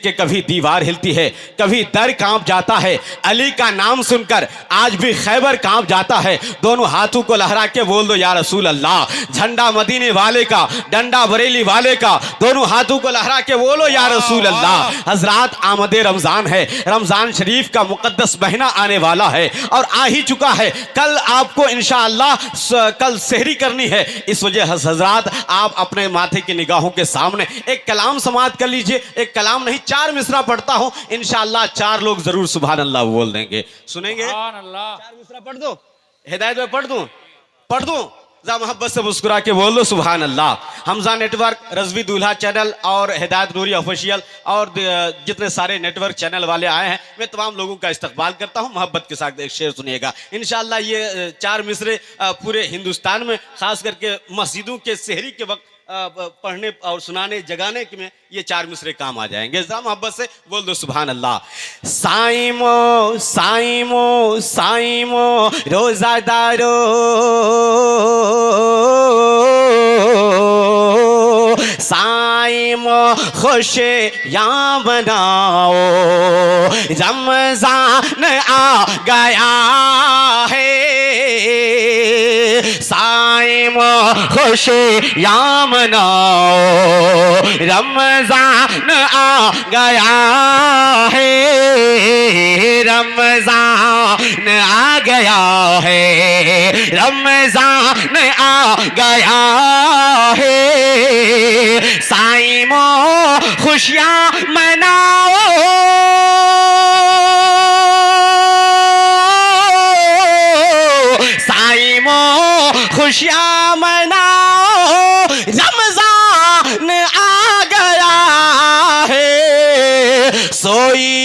कि कभी दीवार हिलती है, कभी दर कांप जाता है। अली का नाम सुनकर आज भी खैबर कांप जाता है। दोनों हाथों को लहरा के बोल दो या रसूल अल्लाह। झंडा मदीने वाले का, डंडा बरेली वाले का, दोनों हाथों को लहरा के बोलो या रसूल अल्लाह। हजरात, आमदे रमजान है, रमजान शरीफ का मुकद्दस महीना आने वाला है और आ ही चुका है। कल आपको इंशाअल्लाह कल सहरी करनी है। इस वजह हजरात, आप अपने माथे की निगाहों के सामने एक कलाम समाअत कर लीजिए। एक कलाम नहीं, 4 मिसरा पढ़ता हूं, इंशाअल्लाह 4 लोग जरूर सुभान अल्लाह बोल देंगे। सुनेंगे? 4 मिसरा पढ़ दो, हिदायत में पढ़ दूं जा मोहब्बत से मुस्कुरा के बोल दो सुभान अल्लाह। हमजा नेटवर्क, रजवी दूल्हा चैनल और हिदायत नूरी ऑफिशियल और जितने सारे नेटवर्क चैनल वाले आए हैं, मैं तमाम लोगों का इस्तकबाल करता हूं। मोहब्बत के साथ एक शेर सुनिएगा इंशाअल्लाह। ये 4 मिसरे पूरे हिंदुस्तान में खास करके मस्जिदों के सहरी के वक्त पढ़ने और सुनाने जगाने में ये 4 मिसरे काम आ जाएंगे। जरा मोहब्बत से बोल दो सुभान अल्लाह। साइमो साइमो साइमो रोजादारो, साइमो खुशे या बनाओ, रमजान आ गया है। साइमो खुशे या मनाओ, रमजान आ गया है। रमजान आ गया है, रमजान आ गया है। साइमो खुशियाँ मनाओ, साइमो खुशियाँ मनाओ, रमजान आ गया है। सोई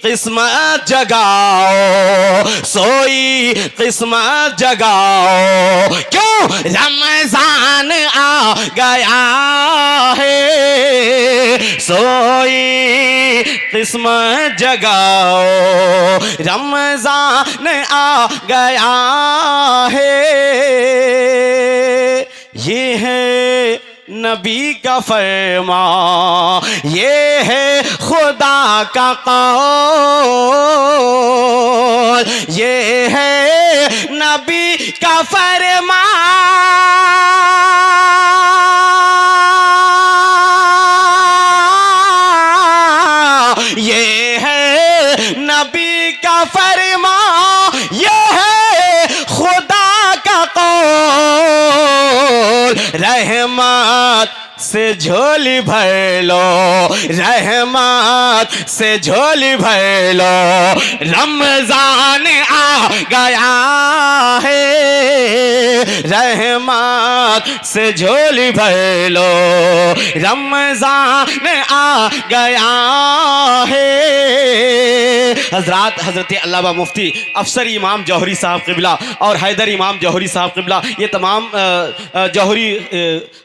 किस्मत जगाओ, सोई किस्मत जगाओ, क्यों रमजान आ गया है। सोई किस्मत जगाओ, रमजान आ गया है। ये है नबी का फरमा, ये है खुदा का कौल, ये है नबी का फरमा, ये है नबी का फरमा, ये है खुदा का कौल। रहमत से झोली भर लो, रहमत से झोली भर लो, रमजान आ गया है। रहमत से झोली भर लो, रमजान आ गया है। हजरात, हजरत अल्लामा मुफ्ती अफसर इमाम जौहरी साहब क़िबला और हैदर इमाम जौहरी साहब क़िबला, ये तमाम जौहरी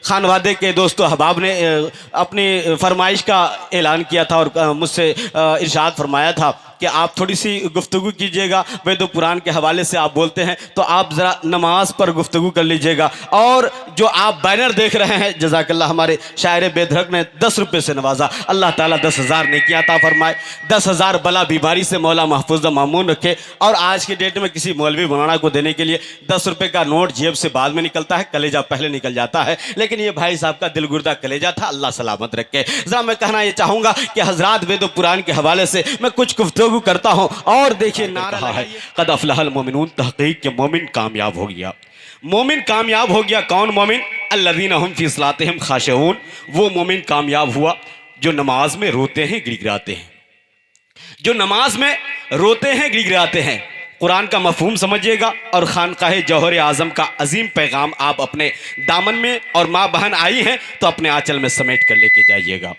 खानवादे के दोस्तों अहबाब ने अपनी फरमाइश का ऐलान किया था और मुझसे इरशाद फरमाया था कि आप थोड़ी सी गुफ्तगू कीजिएगा। वेद व कुरान के हवाले से आप बोलते हैं तो आप ज़रा नमाज पर गुफ्तगू कर लीजिएगा। और जो आप बैनर देख रहे हैं, जज़ाकल्लाह, हमारे शायर बेधड़क ने 10 रुपये से नवाजा। अल्लाह ताला 10,000 नेकियां अता फरमाए, 10,000 बला बीमारी से मौला महफूज मामून रखे। और आज की डेट में किसी मौलवी मौलाना को देने के लिए 10 रुपये का नोट जेब से बाद में निकलता है, कलेजा पहले निकल जाता है। लेकिन ये भाई साहब का दिल गुर्दा कलेजा था, अल्लाह सलामत रखे। ज़रा मैं कहना ये चाहूँगा कि हजरात, वेद व कुरान के हवाले से मैं कुछ गुफ्तगू करता हूं। और देखिए नारा है, कद अफलहल मोमिनून, तहकीक के मोमिन कामयाब हो गया। मोमिन कामयाब हो गया। कौन मोमिन? अल्लज़ीना हुम फी सलातिहिम खाशिऊन, वो मोमिन कामयाब हुआ जो नमाज में रोते हैं, गिड़गिड़ाते हैं, जो नमाज में रोते हैं, गिड़गिड़ाते हैं। कुरान का मफहूम समझिएगा और खानकाह जौहर आज़म का अजीम पैगाम आप अपने दामन में, और माँ बहन आई हैं तो अपने आंचल में समेट कर लेके जाइएगा।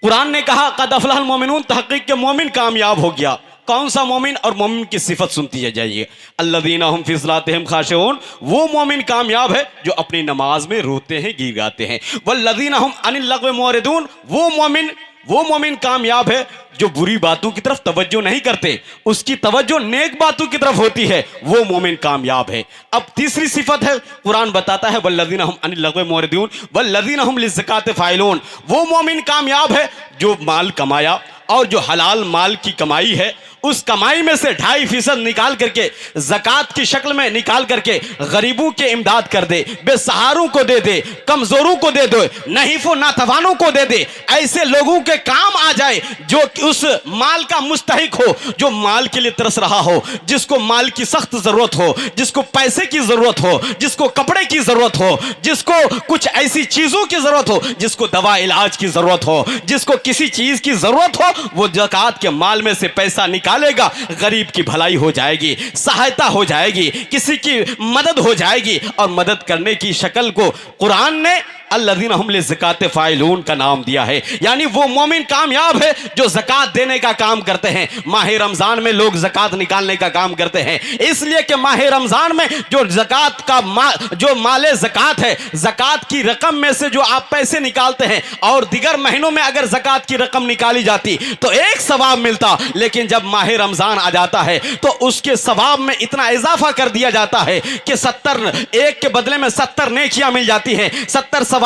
कुरान ने कहा कद अफलहल मोमिनून, तहकीक के मोमिन कामयाब हो गया। कौन सा मोमिन? और मोमिन की सिफत सुनती जाइए, अल्लज़ीना हुम फी सलातिहिम खाशिऊन, वो मोमिन कामयाब है जो अपनी नमाज में रोते हैं, गिड़गिड़ाते हैं। वल्लज़ीना हुम अनिल लग़्व मुअरिदून, वो मोमिन कामयाब है जो बुरी बातों की तरफ तवज्जो नहीं करते, उसकी तवज्जो नेक बातों की तरफ होती है, वो मोमिन कामयाब है। अब तीसरी सिफत है, कुरान बताता है वल्लज़ीना हुम अनिल लग़्व मुअरिदून वल्लज़ीना हुम लिज़्ज़काति फ़ाइलून, वो मोमिन कामयाब है जो माल कमाया और जो हलाल माल की कमाई है उस कमाई में से 2.5% निकाल करके ज़कात की शक्ल में निकाल करके गरीबों के इमदाद कर दे, बेसहारों को दे दे, कमजोरों को दे दे, नहीफों नातवानों को दे दे। ऐसे लोगों के काम आ जाए जो उस माल का मुस्तहिक हो, जो माल के लिए तरस रहा हो, जिसको माल की सख्त जरूरत हो, जिसको पैसे की जरूरत हो, जिसको कपड़े की जरूरत हो, जिसको कुछ ऐसी चीजों की जरूरत हो, जिसको दवा इलाज की जरूरत हो, जिसको किसी चीज की जरूरत हो, वो ज़कात के माल में से पैसा निकालेगा, गरीब की भलाई हो जाएगी, सहायता हो जाएगी, किसी की मदद हो जाएगी। और मदद करने की शक्ल को कुरान ने अल्लज़ीना हुम लिज़्ज़काति फ़ाइलून का नाम दिया है। यानी वो मोमिन कामयाब है जो ज़कात देने का काम करते हैं। माह रमज़ान में लोग ज़कात निकालने का काम करते हैं, इसलिए कि माह रमज़ान में जो ज़कात का जो माले ज़कात है, ज़कात की रकम में से जो आप पैसे निकालते हैं, और दिगर महीनों में अगर ज़कात की रकम निकाली जाती तो एक सवाब मिलता, लेकिन जब माह रमज़ान आ जाता है तो उसके सवाब में इतना इजाफा कर दिया जाता है कि 70 एक के बदले में 70 नेकियां मिल जाती हैं, 70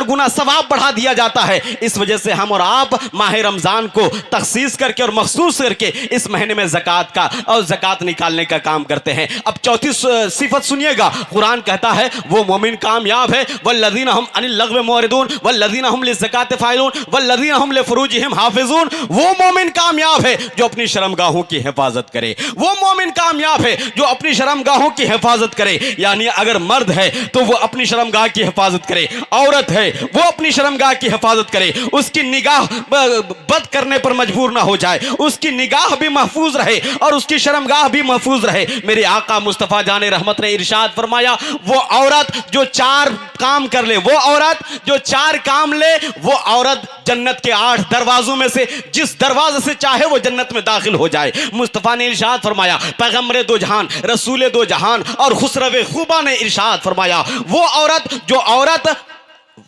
गुना सवाब बढ़ा दिया जाता है। इस वजह से हम और आप माह रमजान को तखसीस करके और मखसूस करके इस महीने में ज़कात का और ज़कात निकालने का काम करते हैं। अब चौथी सिफत सुनिएगा, कुरान कहता है वो मोमिन कामयाब है, वल्लज़ीना हुम अनिल लग़्व मुअरिदून वल्लज़ीना हुम लिज़्ज़काति फ़ाइलून वल्लज़ीना हुम लिफ़ुरूजिहिम हाफ़िज़ून। वो मोमिन कामयाब है जो अपनी शर्मगाहों की हिफाजत करे, वो मोमिन कामयाब है जो अपनी शर्मगाहों की हिफाजत करे। यानी अगर मर्द है तो वो अपनी शर्मगाह की हिफाजत करे, औरत है वो अपनी शर्मगाह की हिफाजत करे, उसकी निगाह बद करने पर मजबूर ना हो जाए, उसकी निगाह भी महफूज रहे और उसकी शर्मगाह भी महफूज रहे। मेरे आका मुस्तफ़ा जाने रहमत ने इरशाद फरमाया, वो औरत जो 4 काम कर ले, वो औरत जो 4 काम ले, वो औरत जन्नत के 8 दरवाजों में से जिस दरवाजे से चाहे वो जन्नत में दाखिल हो जाए। मुस्तफ़ा ने इरशाद फरमाया, पैगम्बर दो जहान, रसूल दो जहान और खुसरव खूबा ने इरशाद फरमाया, वो औरत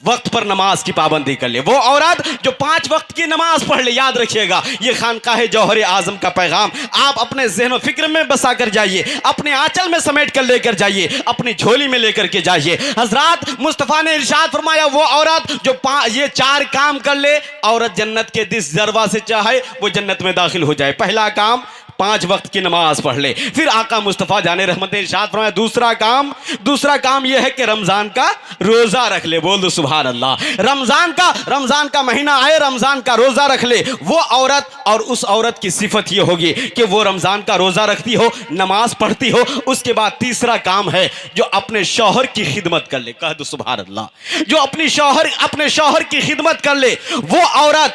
वक्त पर नमाज की पाबंदी कर ले, वो औरत जो 5 वक्त की नमाज पढ़ ले। याद रखिएगा, ये खानकाह जौहर आजम का पैगाम आप अपने जहन फिक्र में बसा कर जाइए, अपने आंचल में समेट कर लेकर जाइए, अपनी झोली में लेकर के जाइए। हजरात, मुस्तफ़ा ने इरशाद फरमाया, वो औरत जो ये 4 काम कर ले, औरत जन्नत के जिस दरवाजे से चाहे वो जन्नत में दाखिल हो जाए। पहला काम 5 वक्त की नमाज पढ़ ले। फिर आका मुस्तफ़ा जाने रहमत ने इरशाद फरमाया, दूसरा काम यह है कि रमजान का रोजा रख ले। बोल दो सुभान अल्लाह। रमजान का महीना आए, रमजान का रोजा रख ले वो औरत, और उस औरत की सिफत यह होगी कि वो रमजान का रोजा रखती हो, नमाज पढ़ती हो। उसके बाद तीसरा काम है जो अपने शौहर की खिदमत कर ले। कह दो सुभान अल्लाह। जो अपने शौहर की खिदमत कर ले, वो औरत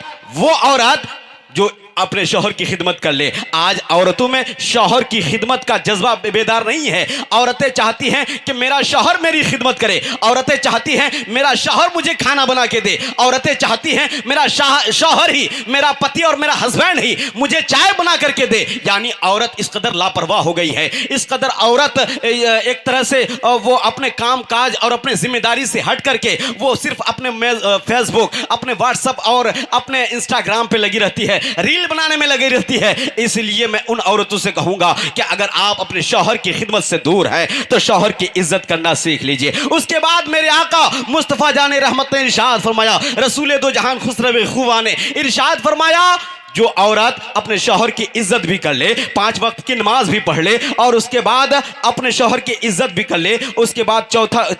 जो अपने शौहर की खिदमत कर ले। आज औरतों में शौहर की खिदमत का जज्बा बेदार नहीं है। औरतें चाहती हैं कि मेरा शौहर मेरी खिदमत करे, औरतें चाहती हैं मेरा शौहर मुझे खाना बना के दे, औरतें चाहती हैं मेरा शौहर ही, मेरा पति और मेरा हस्बैंड ही मुझे चाय बना करके दे। यानी औरत इस कदर लापरवाह हो गई है, इस कदर औरत एक तरह से वो अपने काम काज और अपने जिम्मेदारी से हट करके वो सिर्फ अपने फेसबुक, अपने व्हाट्सएप और अपने इंस्टाग्राम पे लगी रहती है, रील बनाने में लगी रहती है। इसलिए मैं उन औरतों से कहूंगा कि अगर आप अपने शौहर की खिदमत से दूर हैं तो शौहर की इज्जत करना सीख लीजिए। उसके बाद मेरे आका मुस्तफ़ा जाने रहमत ने इरशाद फरमाया, रसूल दो जहान खुसरव खूबा ने इरशाद फरमाया, जो औरत अपने शौहर की इज्जत भी कर ले, 5 वक्त की नमाज भी पढ़ ले और उसके बाद अपने शौहर की इज्जत भी कर ले, उसके बाद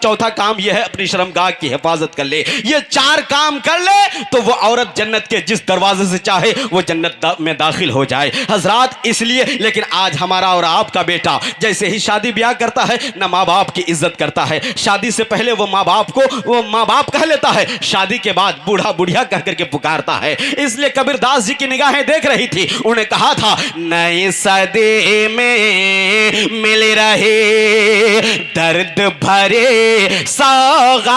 चौथा काम यह है अपनी शर्मगाह की हिफाजत कर ले। ये 4 काम कर ले तो वो औरत जन्नत के जिस दरवाजे से चाहे वो जन्नत में दाखिल हो जाए। हजरात, इसलिए लेकिन आज हमारा और आपका बेटा जैसे ही शादी ब्याह करता है ना माँ बाप की इज्जत करता है। शादी से पहले वो माँ बाप कह लेता है, शादी के बाद बूढ़ा बुढ़िया कह करके पुकारता है। इसलिए कबीरदास जी की निगाहें देख रही थी, उन्हें कहा था, नई सदी में मिल रहे दर्द भरे सौगात,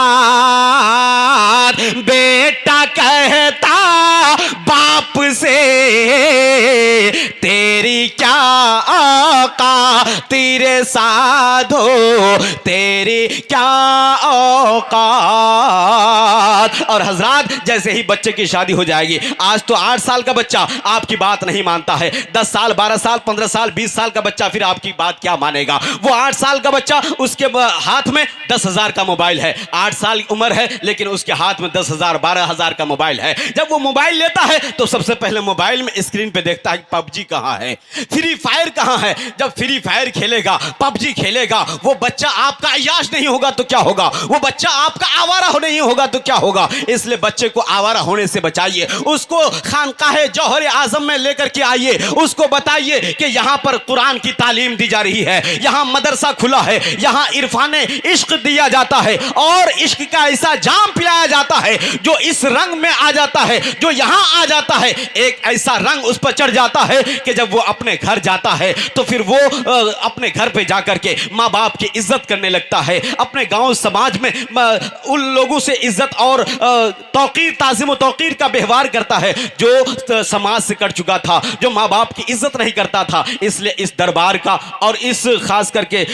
बेटा कहता बाप से तेरी तेरी क्या औका तेरे साधो, तेरी क्या औकात। और हजरात, जैसे ही बच्चे की शादी हो जाएगी, आज तो 8 साल का बच्चा आपकी बात नहीं मानता है, 10 साल 12 साल 15 साल 20 साल का बच्चा फिर आपकी बात क्या मानेगा। वो 8 साल का बच्चा, उसके हाथ में 10,000 का मोबाइल है, 8 साल उम्र है लेकिन उसके हाथ में 10,000 12,000 का मोबाइल है। जब वो मोबाइल लेता है तो सबसे पहले मोबाइल में स्क्रीन पे देखता है पबजी कहां है, फ्री फायर कहां है। जब फ्री फायर खेलेगा, पबजी खेलेगा, वो बच्चा आपका अय्याश नहीं होगा तो क्या होगा, वो बच्चा आपका आवारा नहीं होगा तो क्या होगा। इसलिए बच्चे को आवारा होने से बचाइए, उसको खानकाहे जौहर आजम में लेकर के आइए, उसको बताइए कि यहां पर कुरान की तालीम दी जा रही है, यहां मदरसा खुला है, यहां इरफाने इश्क दिया जाता है और इश्क का ऐसा जाम पिलाया जाता है जो इस रंग में आ जाता है, जो यहां आ जाता है एक ऐसा रंग उस पर चढ़ जाता है कि जब वो अपने घर जाता है तो फिर वो अपने घर पे जाकर के माँ बाप की इज्जत करने लगता है, अपने गांव समाज में उन लोगों से इज्जत और तौकीर, ताज़ीम व तौकीर का व्यवहार करता है जो समाज से कट चुका था, जो माँ बाप की इज्जत नहीं करता था। इसलिए इस दरबार का और इस खास करके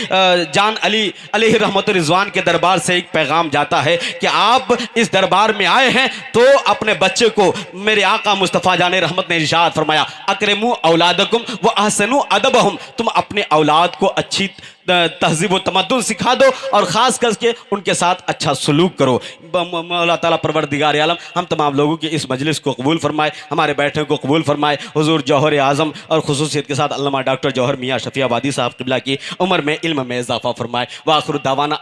जान अली अलैहि रहमत रिजवान के दरबार से एक पैगाम जाता है कि आप इस दरबार में आए हैं तो अपने बच्चे को, मेरे आका मुस्तफ़ा जाने रहमत ने इरशाद फरमाया, अकरमू औलादकुम व अहसनु अदबहुम, तुम अपने औलाद को अच्छी तहजीब व तमद्दुन सिखा दो और ख़ास करके उनके साथ अच्छा सलूक करो। मौला ताला परवरदिगार आलम हम तमाम लोगों की इस मजलिस को कबूल फरमाए, हमारे बैठने को कबूल फरमाए। हुजूर जौहर आज़म और खुसूसियत के साथ अल्लामा डॉक्टर जौहर मियाँ शफी आबादी साहब क़िबला की उम्र में, इल्म में इजाफ़ा फरमाए। व आखिर दावाना